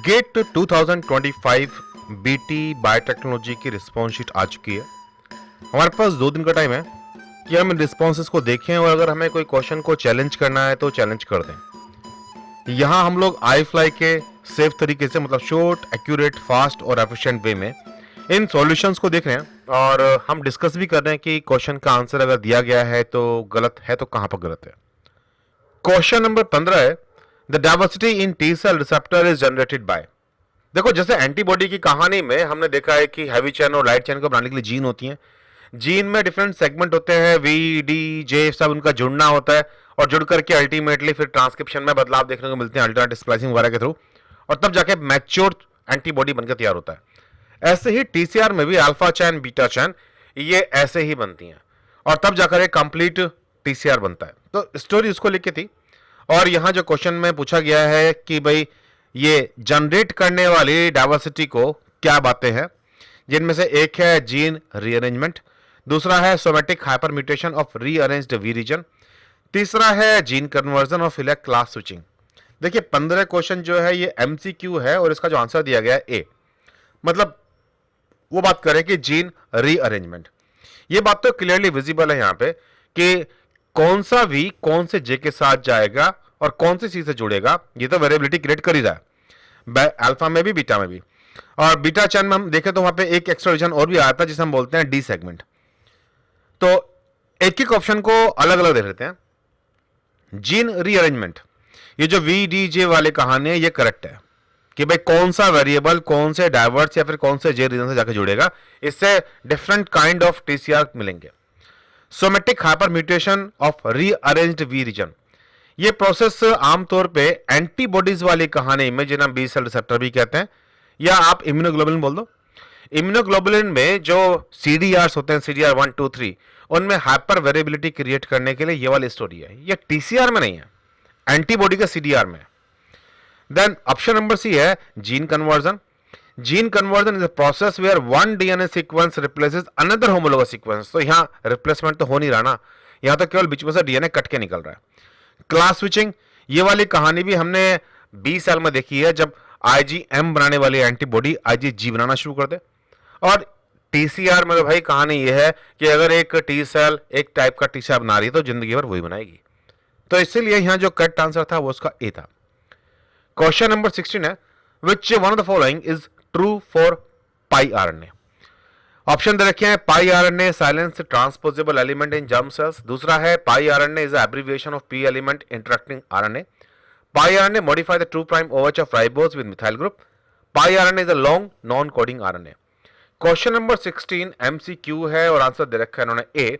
Gate 2025 BT biotechnology की response sheet आ चुकी है। हमारे पास 2 दिन का टाइम है कि हम इन रिस्पॉन्सेस को देखें और अगर हमें कोई क्वेश्चन को चैलेंज करना है तो चैलेंज कर दें। यहाँ हम लोग आई फ्लाई के सेफ तरीके से, मतलब शॉर्ट, एक्यूरेट, फास्ट और एफिशिएंट वे में इन सॉल्यूशंस को देख रहे हैं और हम डिस्कस भी कर रहे हैं कि क्वेश्चन का आंसर अगर दिया गया है तो गलत है तो कहाँ पर गलत है। क्वेश्चन नंबर 15 है, the diversity in T cell receptor is generated by. देखो, जैसे एंटीबॉडी की कहानी में हमने देखा है कि हैवी चेन और लाइट चेन को बनाने के लिए जीन होती हैं। जीन में डिफरेंट सेगमेंट होते हैं, वी डी जे, सब उनका जुड़ना होता है और जुड़ करके अल्टीमेटली फिर ट्रांसक्रिप्शन में बदलाव देखने को मिलते हैं अल्टरनेट स्प्लाइसिंग वगैरह के थ्रू, और तब जाके मैच्योर एंटीबॉडी बनकर तैयार होता है। ऐसे ही टीसीआर में भी अल्फा चैन, बीटा चैन, ये ऐसे ही बनती हैं और तब जाकर एक कंप्लीट टीसीआर बनता है। तो स्टोरी उसको लिखी थी और यहां जो क्वेश्चन में पूछा गया है कि भाई ये जनरेट करने वाली डाइवर्सिटी को क्या बातें हैं, जिनमें से एक है जीन रीअरेंजमेंट, दूसरा है somatic hyper mutation of rearranged we reason, तीसरा है जीन कन्वर्जन और फिर क्लास स्विचिंग। देखिए, 15 क्वेश्चन जो है ये एमसीक्यू है और इसका जो आंसर दिया गया है ए, मतलब वो बात करें कि जीन रीअरेंजमेंट। ये बात तो क्लियरली विजिबल है यहाँ पे कि कौन सा वी कौन से जे के साथ जाएगा और कौन सी सी से जुड़ेगा, ये तो वेरिएबिलिटी क्रिएट कर ही रहा है, अल्फा में भी बीटा में भी। और बीटा चैन में हम देखें तो वहां पे एक एक्स्ट्रा रीजन और भी आता है जिसे हम बोलते हैं डी सेगमेंट। तो एक एक ऑप्शन को अलग अलग देख लेते हैं। जीन रीअरेंजमेंट, ये जो वी डी जे वाले कहानी है ये करेक्ट है कि भाई कौन सा वेरिएबल कौन से डाइवर्स या फिर कौन से जे रीजन से जाकर जुड़ेगा, इससे डिफरेंट काइंड ऑफ टीसीआर मिलेंगे। Somatic hyper mutation of rearranged we reason, ये प्रोसेस आमतौर पे एंटीबॉडीज वाली कहानी में, जिन्हें बी सेल रिसेप्टर भी कहते हैं या आप इम्यूनोग्लोबुलिन बोल दो। इम्यूनोग्लोबुलिन में जो सीडीआर होते हैं, सीडीआर 1, 2, 3, उनमें हाइपर वेरिएबिलिटी क्रिएट करने के लिए ये वाली स्टोरी है। ये टीसीआर में नहीं है, एंटीबॉडी का सीडीआर में। देन ऑप्शन नंबर सी है gene conversion. Gene conversion is a process where one DNA sequence replaces another homologous sequence. तो यहां रिप्लेसमेंट तो हो नहीं रहा ना, यहां तो केवल बीच में से डीएनए कट के निकल रहा है। क्लास स्विचिंग, ये वाली कहानी भी हमने 20 साल में देखी है, जब आईजीएम बनाने वाली एंटीबॉडी आईजीजी बनाना शुरू कर दे। और टीसीआर में तो भाई कहानी ये है कि अगर एक टी सेल एक टाइप का टी सेल बना रही है तो जिंदगी भर वही बनाएगी। तो इसीलिए यहां जो करेक्ट आंसर था वो उसका ए था। क्वेश्चन नंबर 16 है, which one of the following is true for pi RNA. Option दे रखे हैं, pi RNA silence transposable element in germ cells, दूसरा है pi RNA is abbreviation of P element interacting RNA, pi RNA modify the 2' OH of ribose with methyl group, pi RNA is a long non coding RNA. Question number 16 MCQ है और answer दे रखा है इन्होंने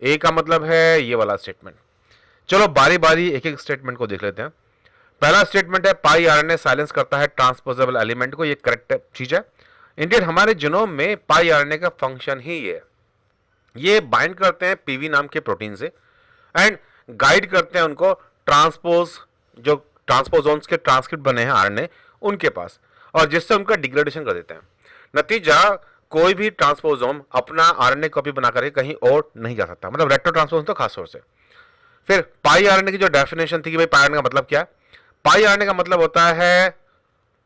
ए का मतलब है ये वाला स्टेटमेंट। चलो बारी बारी एक एक स्टेटमेंट को देख लेते हैं। पहला स्टेटमेंट है, पाई आरएनए साइलेंस करता है ट्रांसपोजेबल एलिमेंट को, ये करेक्ट चीज है। इंडियन हमारे जीनोम में पाई आरएनए का फंक्शन ही ये बाइंड करते हैं पीवी नाम के प्रोटीन से एंड गाइड करते हैं उनको ट्रांसपोज, जो ट्रांसपोजोन्स के ट्रांसक्रिप्ट बने हैं आरएनए उनके पास, और जिससे उनका डिग्रेडेशन कर देते हैं। नतीजा, कोई भी ट्रांसपोजोम अपना आरएनए कॉपी बना करके कहीं और नहीं जा सकता, मतलब रेट्रो ट्रांसपोजन तो खास तौर से। फिर पाई आरएनए की जो डेफिनेशन थी कि भाई पाई आरएनए का मतलब क्या है, पाई आरएनए का मतलब होता है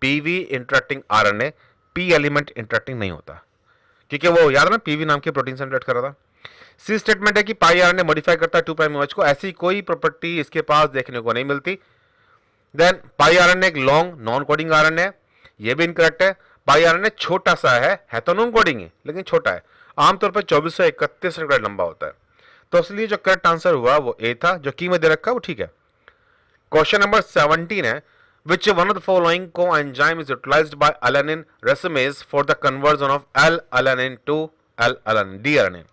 PV interacting RNA, P element interacting नहीं होता, क्योंकि वो याद है ना पीवी नाम के प्रोटीन से इंटरेक्ट कर रहा था। सी स्टेटमेंट है कि पाई आरएनए मॉडिफाई करता है 2' OH को, ऐसी कोई प्रॉपर्टी इसके पास देखने को नहीं मिलती। देन पाई आरएनए एक लॉन्ग नॉन कोडिंग आरएनए है, ये भी इनकरेक्ट है। पाई आरएनए छोटा सा है तो नॉन कोडिंग है लेकिन छोटा है, आमतौर पर 2431 सेकंड लंबा होता है। तो इसलिए जो करेक्ट आंसर हुआ वो ए था, जो की में दे रखा वो ठीक है। क्वेश्चन नंबर 17 है, which one of the following coenzyme is utilized by alanine racemase for the conversion of L-alanine to L-alanine, D-alanine।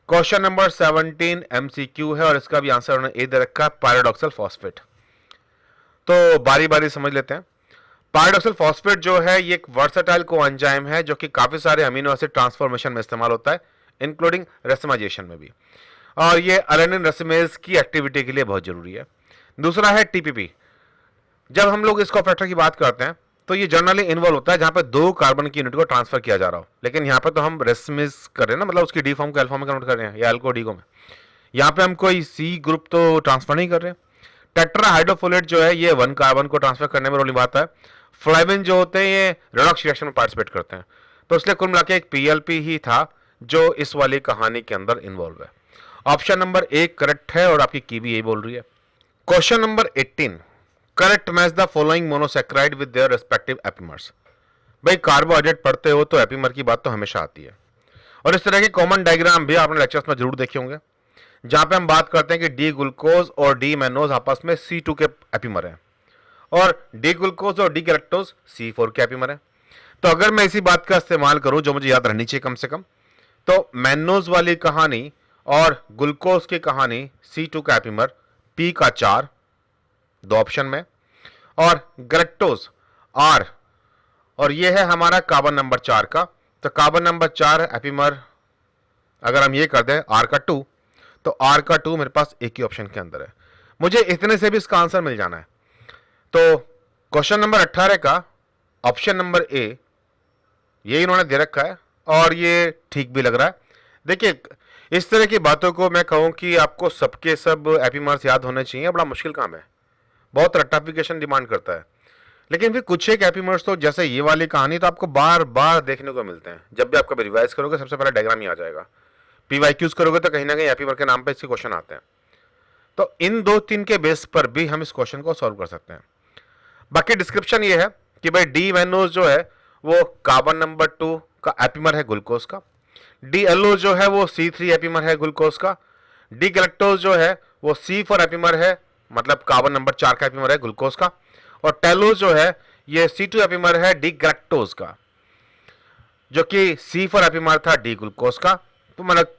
Question number 17 MCQ है और इसका भी आंसर उन्होंने ए दे रखा है, पैराडॉक्सल फॉस्फेट। तो बारी बारी समझ लेते हैं। पैराडॉक्सल फॉस्फेट जो है ये एक वर्सेटाइल कोएंजाइम है जो कि काफी सारे अमीनो एसिड ट्रांसफॉर्मेशन में इस्तेमाल होता है, इंक्लूडिंग रेसमाइजेशन में भी, और ये अलानिन रेसमेज की एक्टिविटी के लिए बहुत जरूरी है। दूसरा है टीपीपी। जब हम लोग इस कोफैक्टर की बात करते हैं तो ये जनरली इन्वॉल्व होता है जहां पे 2 कार्बन की यूनिट को ट्रांसफर किया जा रहा हो, लेकिन यहाँ पे तो हम रेसमेज कर रहे हैं ना, मतलब उसकी डी फॉर्म को एल फॉर्म में कन्वर्ट कर रहे हैं या एल को डी को में। यहाँ पे हम कोई सी ग्रुप तो ट्रांसफर नहीं कर रहे हैं। टेट्रा हाइड्रोफोलेट जो है ये 1 कार्बन को ट्रांसफर करने में रोल निभाता है। फ्लेविन जो होते हैं ये रेडॉक्स रिएक्शन में पार्टिसिपेट करते हैं। तो इसलिए कुल मिला के एक पीएलपी ही था जो इस वाली कहानी के अंदर इन्वॉल्व है। ऑप्शन नंबर ए करेक्ट है और आपकी की भी यही बोल रही है। Question number 18, correct match the following monosaccharide with their respective epimers. भाई कार्बोहाइड्रेट पढ़ते हो तो एपिमर की बात तो हमेशा आती है, और इस तरह के कॉमन डायग्राम भी आपने लेक्चर्स में जरूर देखे होंगे, जहां पे हम बात करते हैं कि डी ग्लूकोज और डी मैनोज आपस में C2 के एपिमर हैं और डी ग्लूकोज और डी गैलेक्टोज C4 के एपिमर हैं। तो अगर मैं इसी बात का इस्तेमाल करूं जो मुझे याद रहनी चाहिए कम से कम, तो मैनोज वाली कहानी और ग्लूकोज की कहानी C2 का एपिमर P का 4, 2 ऑप्शन में, और गैलेक्टोज R, और ये है हमारा कार्बन नंबर 4 का। तो कार्बन नंबर 4 एपिमर अगर हम ये कर दें R का 2, तो R का 2 मेरे पास एक ही ऑप्शन के अंदर है। मुझे इतने से भी इसका आंसर मिल जाना है। तो क्वेश्चन नंबर 18 का ऑप्शन नंबर ए ये इन्होंने दे रखा है और ये ठीक भी लग रहा है। देखिए इस तरह की बातों को मैं कहूं कि आपको सबके सब एपिमर्स याद होने चाहिए, बड़ा मुश्किल काम है, बहुत रट्टाफिकेशन डिमांड करता है। लेकिन फिर कुछ एक एपिमर्स तो जैसे ये वाली कहानी तो आपको बार बार देखने को मिलते हैं। जब भी आप कभी रिवाइज करोगे सबसे पहले डायग्राम ही आ जाएगा। पीवाईक्यूज करोगे तो कहीं ना कहीं एपिमर के नाम पे इसके क्वेश्चन आते हैं। तो इन 2-3 के बेस पर भी हम इस क्वेश्चन को सॉल्व कर सकते हैं। बाकी डिस्क्रिप्शन ये है कि भाई डी मैनोज जो है वो कार्बन नंबर 2 का एपिमर है ग्लूकोज का, डी एलो जो है वो C3 एपिमर है ग्लूकोज का, डी गैलेक्टोज जो है वो C4 एपिमर है, मतलब कार्बन नंबर 4 का एपिमर है ग्लूकोज का, और टेलोज जो है ये C2 एपिमर है डी गैलेक्टोज का, जो कि C4 एपिमर था डी ग्लूकोज का। तो मतलब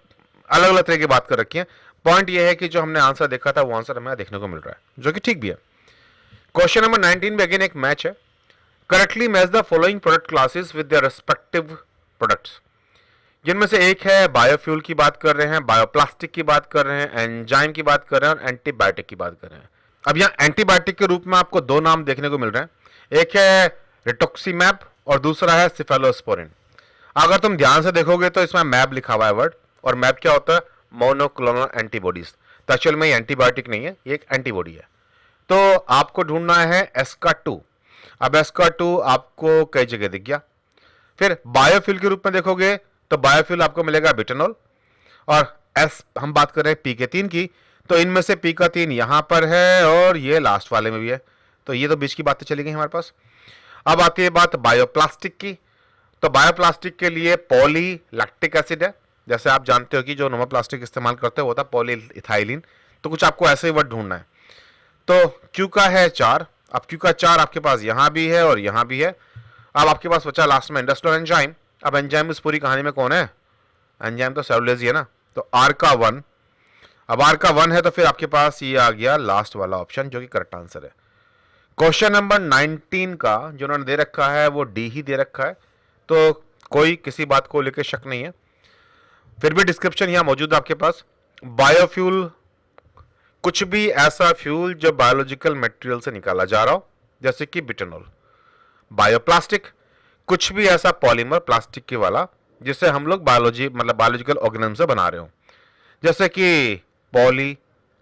अलग अलग तरह की बात कर रखी है। पॉइंट ये है कि जो हमने आंसर देखा था वो आंसर हमें देखने को मिल रहा है, जो कि ठीक भी है। क्वेश्चन नंबर 19 में अगेन एक मैच है। Correctly match the following product classes with their respective products, जिनमें से एक है बायोफ्यूल की बात कर रहे हैं, बायोप्लास्टिक की बात कर रहे हैं, एंजाइम की बात कर रहे हैं और एंटीबायोटिक की बात कर रहे हैं। अब यहाँ एंटीबायोटिक के रूप में आपको 2 नाम देखने को मिल रहे हैं, एक है रिटोक्सीमैब और दूसरा है सिफेलोस्पोरिन। अगर तुम ध्यान से देखोगे तो इसमें मैब लिखा हुआ है वर्ड, और मैब क्या होता है, मोनोक्लोनल एंटीबॉडीज। तो एक्चुअल में ये एंटीबायोटिक नहीं है, ये एक एंटीबॉडी है। तो आपको ढूंढना है एसका 2। अब एसका 2 आपको कई जगह दिख गया। फिर बायोफ्यूल के रूप में देखोगे तो बायोफ्यूल आपको मिलेगा बिटेनॉल, और एस हम बात कर रहे हैं पी के 3 की, तो इनमें से पी का 3 यहां पर है और ये लास्ट वाले में भी है। तो ये तो बीच की बातें चली गई हमारे पास। अब आती है बात बायोप्लास्टिक की। तो बायोप्लास्टिक के लिए पॉली लैक्टिक एसिड है, जैसे आप जानते हो कि जो नॉर्मल प्लास्टिक इस्तेमाल करते हैं वो होता है पॉली इथाइलिन। तो कुछ आपको ऐसे ही वर्ड ढूंढना है। तो क्यू का है 4, अब क्यू का 4 आपके पास यहां भी है और यहां भी है। अब आपके पास बचा लास्ट में इंडस्ट्रियल एंजाइम। अब एंजाइम इस पूरी कहानी में कौन है, एंजाइम तो सेलुलोज ही है ना। तो आर का 1, अब आर का 1 है तो फिर आपके पास ये आ गया लास्ट वाला ऑप्शन, जो कि करेक्ट आंसर है। क्वेश्चन नंबर 19 का जो उन्होंने दे रखा है वो डी ही दे रखा है, तो कोई किसी बात को लेकर शक नहीं है। फिर भी डिस्क्रिप्शन यहां मौजूद है आपके पास। बायोफ्यूल कुछ भी ऐसा फ्यूल जो बायोलॉजिकल मटेरियल से निकाला जा रहा हो, जैसे कि बिटेनॉल। बायोप्लास्टिक कुछ भी ऐसा पॉलीमर प्लास्टिक के वाला जिसे हम लोग बायोलॉजी मतलब बायोलॉजिकल ऑर्गेनिज्म से बना रहे हो, जैसे कि पॉली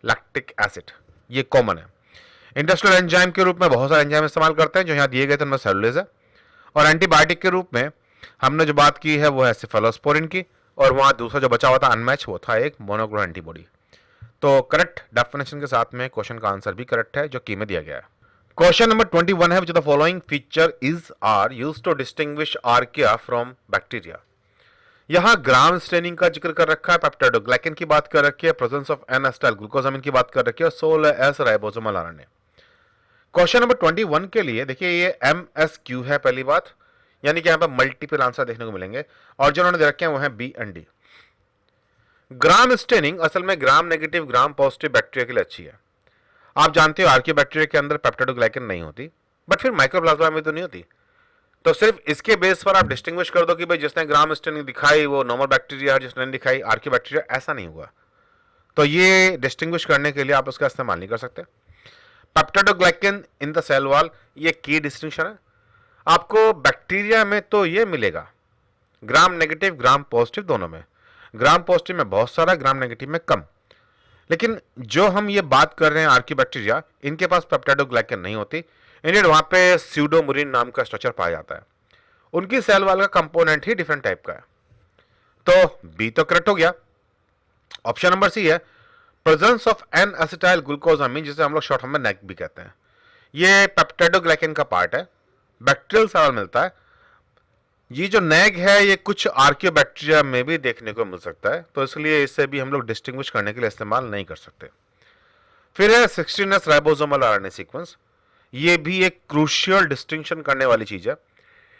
लैक्टिक एसिड, ये कॉमन है। इंडस्ट्रियल एंजाइम के रूप में बहुत सारे एंजाइम इस्तेमाल करते हैं जो यहाँ दिए गए थे, उनमें सेलुलोज है। और एंटीबायोटिक के रूप में हमने जो बात की है वो है सिफेलोस्पोरिन की, और वहां दूसरा जो बचा हुआ था अनमैच, वो था एक मोनोक्लोनल एंटीबॉडी। तो करेक्ट डेफिनेशन के साथ में क्वेश्चन का आंसर भी करेक्ट है जो की में दिया गया है। क्वेश्चन नंबर 21 है, which the following feature is are used to distinguish archaea from bacteria. यहां ग्राम स्टेनिंग का जिक्र कर रखा है, पेप्टाइडोग्लाइकन की बात कर रखी है, presence of N acetyl glucosamine की बात कर रखी है, 16S ribosomal RNA. Question number 21 के लिए देखिए ये MSQ है पहली बात, यानी कि यहां पर मल्टीपल आंसर देखने को मिलेंगे, और जो उन्होंने दे रखे हैं वो है B and D. Gram staining असल में gram negative gram positive bacteria के लिए अच्छी है। आप जानते हो आर्किया बैक्टीरिया के अंदर पेप्टाइडोग्लाइकन नहीं होती, बट फिर माइक्रोप्लाज्मा में तो नहीं होती। तो सिर्फ इसके बेस पर आप डिस्टिंग्विश कर दो कि भाई जिसने ग्राम स्टेनिंग दिखाई वो नॉर्मल बैक्टीरिया है, जिसने दिखाई आर्किया बैक्टीरिया, ऐसा नहीं हुआ। तो ये डिस्टिंग्विश करने के लिए आप उसका इस्तेमाल नहीं कर सकते। Peptidoglycan in the cell wall, ये की डिस्टिंक्शन है। आपको बैक्टीरिया में तो ये मिलेगा ग्राम नेगेटिव ग्राम पॉजिटिव दोनों में, ग्राम पॉजिटिव में बहुत सारा, ग्राम नेगेटिव में कम। लेकिन जो हम ये बात कर रहे हैं आर्किया बैक्टीरिया, इनके पास पेप्टाइडोग्लाइकन नहीं होती, इंडियड वहां पे स्यूडोमुरिन नाम का स्ट्रक्चर पाया जाता है। उनकी सेल वाल का कंपोनेंट ही डिफरेंट टाइप का है। तो बी तो करेक्ट हो गया। ऑप्शन नंबर सी है presence of N acetyl glucosamine, जिसे हम लोग शॉर्ट फॉर्म में नेक भी कहते हैं। ये पेप्टाइडोग्लाइकन का पार्ट है, बैक्टीरियल सेल मिलता है। ये जो नेग है ये कुछ आर्कियोबैक्टीरिया में भी देखने को मिल सकता है, तो इसलिए इसे भी हम लोग डिस्टिंग्विश करने के लिए इस्तेमाल नहीं कर सकते। फिर है 16S राइबोसोमल आरएनए सीक्वेंस। ये भी एक क्रूशियल डिस्टिंक्शन करने वाली चीज है।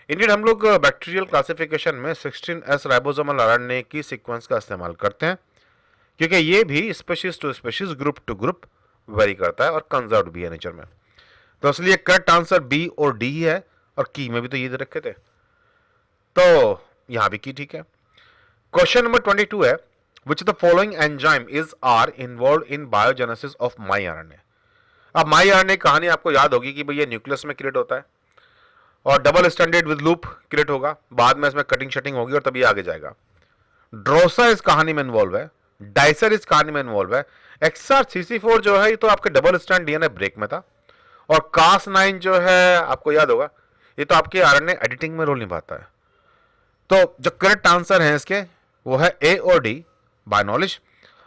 इंडियन हम लोग बैक्टीरियल क्लासिफिकेशन में 16S राइबोसोमल आरएनए की सीक्वेंस का इस्तेमाल करते हैं, क्योंकि ये भी species to species, group to group vary करता है और कंजर्व्ड भी है नेचर में। तो इसलिए करेक्ट आंसर बी और डी है, और की में भी तो ये दे रखे थे, तो यहां भी की ठीक है। क्वेश्चन नंबर 22 है which the following enzyme is are involve in biogenesis of mi RNA. अब माई आरएनए कहानी आपको याद होगी कि भाई ये न्यूक्लियस में क्रिएट होता है और double standard with loop create होगा, बाद में इसमें कटिंग शटिंग होगी और तभी आगे जाएगा। ड्रोसा इस कहानी में इन्वॉल्व है, डाइसर इस कहानी में इन्वॉल्व है, XrCC4 जो है ये तो आपके डबल स्टैंड डीएनए ब्रेक में था, और Cas9 जो है आपको याद होगा ये तो आपके आरएनए एडिटिंग में रोल निभाता है। तो जो करेक्ट आंसर है इसके वो है ए और डी बाय नॉलेज।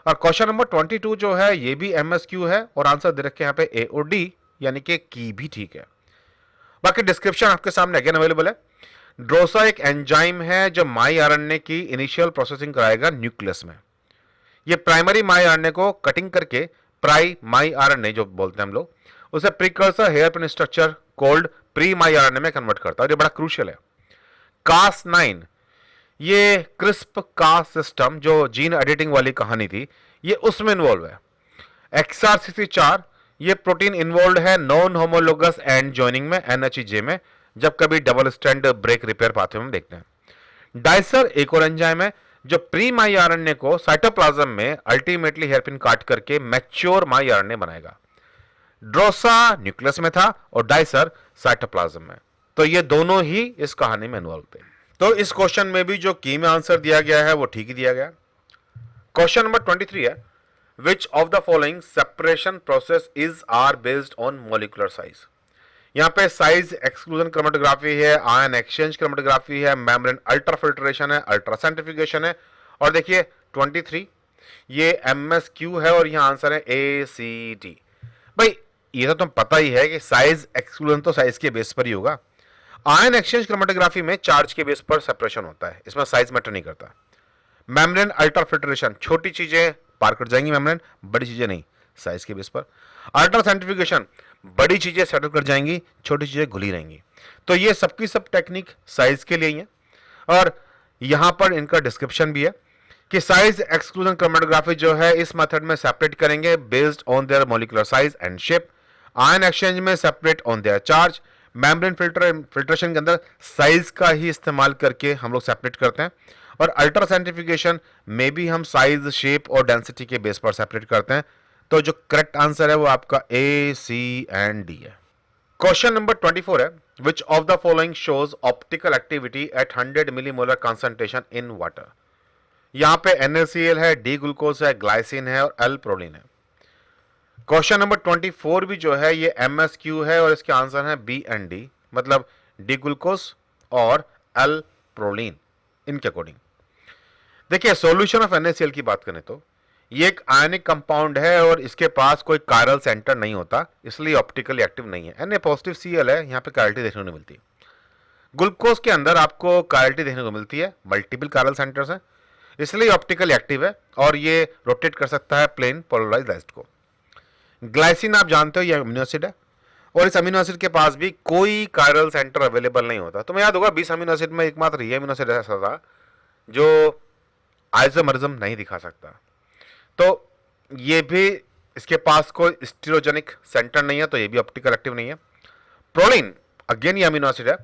और क्वेश्चन नंबर 22 जो है ये भी MSQ है और आंसर दे रखे यहाँ पे ए और डी, यानी कि की भी ठीक है। बाकी डिस्क्रिप्शन आपके सामने अगेन अवेलेबल है। ड्रोसा एक एंजाइम है जो माई आरएनए की इनिशियल प्रोसेसिंग कराएगा न्यूक्लियस में। ये प्राइमरी माई आरएनए को कटिंग करके प्राई माई आरएनए जो बोलते हैं हम लोग, उसे precursor hairpin structure called pre mi RNA में कन्वर्ट करता है, और ये बड़ा क्रूशियल है। Cas9 ये क्रिस्प का सिस्टम जो जीन एडिटिंग वाली कहानी थी ये उसमें इन्वॉल्व है। XrCC4 ये प्रोटीन इन्वॉल्व है नॉन होमोलोगस एंड जॉइनिंग में NHJ में, जब कभी double strand break repair pathway में देखते हैं। डाइसर एक और एंजाइम है जो प्री माई आरएनए को साइटोप्लाज्म में अल्टीमेटली हेयरपिन काट करके मैच्योर माई आरएनए बनाएगा। ड्रोसा न्यूक्लियस में था और डाइसर साइटोप्लाज्म में, तो ये दोनों ही इस कहानी में इन्वॉल्व थे। तो इस क्वेश्चन में भी जो की में आंसर दिया गया है वो ठीक ही दिया गया। क्वेश्चन नंबर 23 है which of the following separation process is are based on molecular size. यहाँ पे साइज एक्सक्लूजन क्रोमेटोग्राफी है, आयन एक्सचेंज क्रोमेटोग्राफी है, मेम्ब्रेन अल्ट्राफिल्ट्रेशन है, अल्ट्रासेंट्रिफिकेशन है, और देखिए 23 ये MSQ है और यहाँ आंसर है ACT। भाई ये तो तुम पता ही है कि साइज एक्सक्लूजन तो साइज के बेस पर ही होगा। आयन एक्सचेंज क्रोमेटोग्राफी में चार्ज के बेस पर सेपरेशन होता है, इसमें साइज मैटर नहीं करता। मेम्ब्रेन अल्ट्राफिल्ट्रेशन छोटी चीजें पार कर जाएंगी मेम्ब्रेन, बड़ी चीजें नहीं, साइज के बेस पर। अल्ट्रासेंट्रिफिकेशन बड़ी चीजें सेटल कर जाएंगी, छोटी चीजें घुली रहेंगी। तो ये सबकी सब टेक्निक साइज के लिए ही है, और यहां पर इनका डिस्क्रिप्शन भी है कि साइज एक्सक्लूजन क्रोमेटोग्राफी जो है इस मेथड में सेपरेट करेंगे based on their molecular size and shape. Ion exchange में separate on their charge. Membrane filtration के अंदर साइज का ही इस्तेमाल करके हम लोग सेपरेट करते हैं, और अल्ट्रासेंट्रिफिकेशन में भी हम साइज, शेप और डेंसिटी के बेस पर सेपरेट करते हैं। तो जो करेक्ट आंसर है वो आपका A, C एंड D है। क्वेश्चन नंबर 24 है which of the following shows optical activity at 100 millimolar concentration in water. यहां पे NaCl है, D ग्लूकोज है, ग्लाइसिन है और L प्रोलिन है। क्वेश्चन नंबर 24 भी जो है ये MSQ है और इसके आंसर है B एंड D, मतलब D ग्लूकोज और L प्रोलिन इनके अकॉर्डिंग। देखिए सोल्यूशन ऑफ NaCl की बात करें तो ये एक आयनिक कंपाउंड है और इसके पास कोई कायरल सेंटर नहीं होता, इसलिए ऑप्टिकली एक्टिव नहीं है। Na पॉजिटिव Cl है, यहाँ पे कायरलिटी देखने को नहीं मिलती। ग्लूकोज के अंदर आपको कायरलिटी देखने को मिलती है, मल्टीपल कायरल सेंटर्स हैं, इसलिए ऑप्टिकली एक्टिव है और ये रोटेट कर सकता है प्लेन पोलराइज्ड लाइट को। ग्लाइसिन आप जानते हो ये अमीनो एसिड है, और इस अमीनो एसिड के पास भी कोई कायरल सेंटर अवेलेबल नहीं होता। तुम्हें याद होगा 20 अमीनो एसिड में एकमात्र ये अमीनो एसिड ऐसा था जो आइसोमरिज्म नहीं दिखा सकता, तो ये भी इसके पास कोई स्टीरोजेनिक सेंटर नहीं है, तो ये भी ऑप्टिकल एक्टिव नहीं है। प्रोलिन अगेन ये अमीनो एसिड है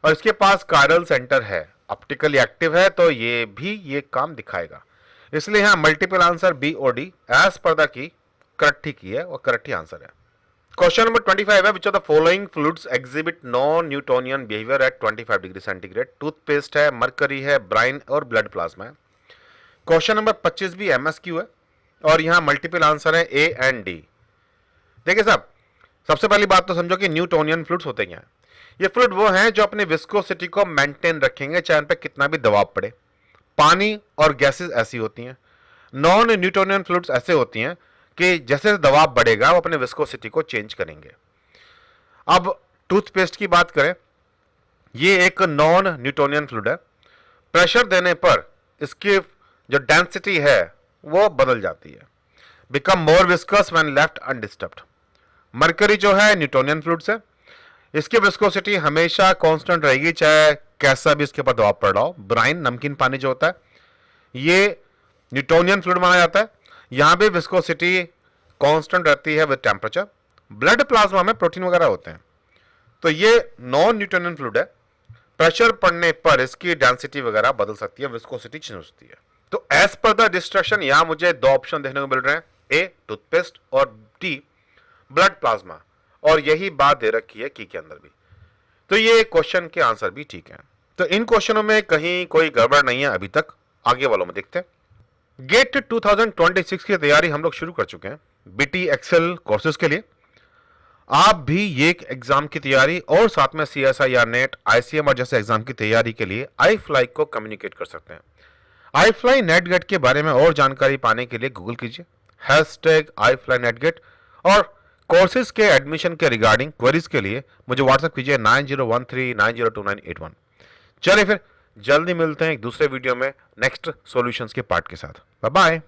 और इसके पास कायरल सेंटर है, ऑप्टिकली एक्टिव है, तो ये भी ये काम दिखाएगा। इसलिए यहां मल्टीपल आंसर B और D as per the key correct ही की है और करेक्ट ही आंसर है। क्वेश्चन नंबर 25 है which of the following fluids exhibit non Newtonian behaviour at 25 degree centigrade. Toothpaste है, मरकरी है, ब्राइन और ब्लड प्लाज्मा है। क्वेश्चन नंबर 25 भी MSQ है और यहां मल्टीपल आंसर है A एंड D। देखिए साहब, सबसे पहली बात तो समझो कि न्यूटोनियन फ्लूइड्स होते क्या हैं। ये फ्लूइड वो हैं जो अपनी विस्कोसिटी को मेंटेन रखेंगे चाहे उन पर कितना भी दबाव पड़े। पानी और गैसेस ऐसी होती हैं। नॉन न्यूटोनियन फ्लूइड्स ऐसे होती हैं कि जैसे दबाव बढ़ेगा वो अपने विस्कोसिटी को चेंज करेंगे। अब टूथपेस्ट की बात करें, ये एक नॉन न्यूटोनियन फ्लूइड है। प्रेशर देने पर इसकी जो डेंसिटी है वो बदल जाती है, become more viscous when left undisturbed. Mercury जो है न्यूटोनियन फ्लूइड्स है, इसकी विस्कोसिटी हमेशा कांस्टेंट रहेगी चाहे कैसा भी इसके ऊपर दबाव पड़ रहा हो। ब्राइन नमकीन पानी जो होता है ये न्यूटोनियन फ्लूइड माना जाता है, यहां भी विस्कोसिटी कांस्टेंट रहती है विद टेम्परेचर। ब्लड प्लाज्मा में प्रोटीन वगैरह होते हैं, तो ये नॉन न्यूटोनियन फ्लूइड है। प्रेशर पड़ने पर इसकी डेंसिटी वगैरह बदल सकती है, विस्कोसिटी चेंज हो सकती है। तो एज पर द डिस्ट्रक्शन यहां मुझे दो ऑप्शन देखने को मिल रहे हैं, ए टूथपेस्ट और डी ब्लड प्लाज्मा, और यही बात दे रखी है की के अंदर भी। तो ये क्वेश्चन के आंसर भी ठीक है। तो इन क्वेश्चनों में कहीं कोई गड़बड़ नहीं है अभी तक। आगे वालों में देखते हैं। गेट 2026 की तैयारी हम लोग शुरू कर चुके हैं बीटी एक्सेल कोर्सेज के लिए। आप भी ये एग्जाम की तैयारी और साथ में CSIR नेट, ICMR जैसे एग्जाम की तैयारी के लिए iFly को कम्युनिकेट कर सकते हैं। iFly नेटगेट के बारे में और जानकारी पाने के लिए गूगल कीजिए #iFly नेटगेट, और कोर्सेज के एडमिशन के रिगार्डिंग क्वेरीज के लिए मुझे व्हाट्सएप कीजिए 9013902981। चलिए फिर जल्दी मिलते हैं एक दूसरे वीडियो में नेक्स्ट सॉल्यूशंस के पार्ट के साथ। Bye bye.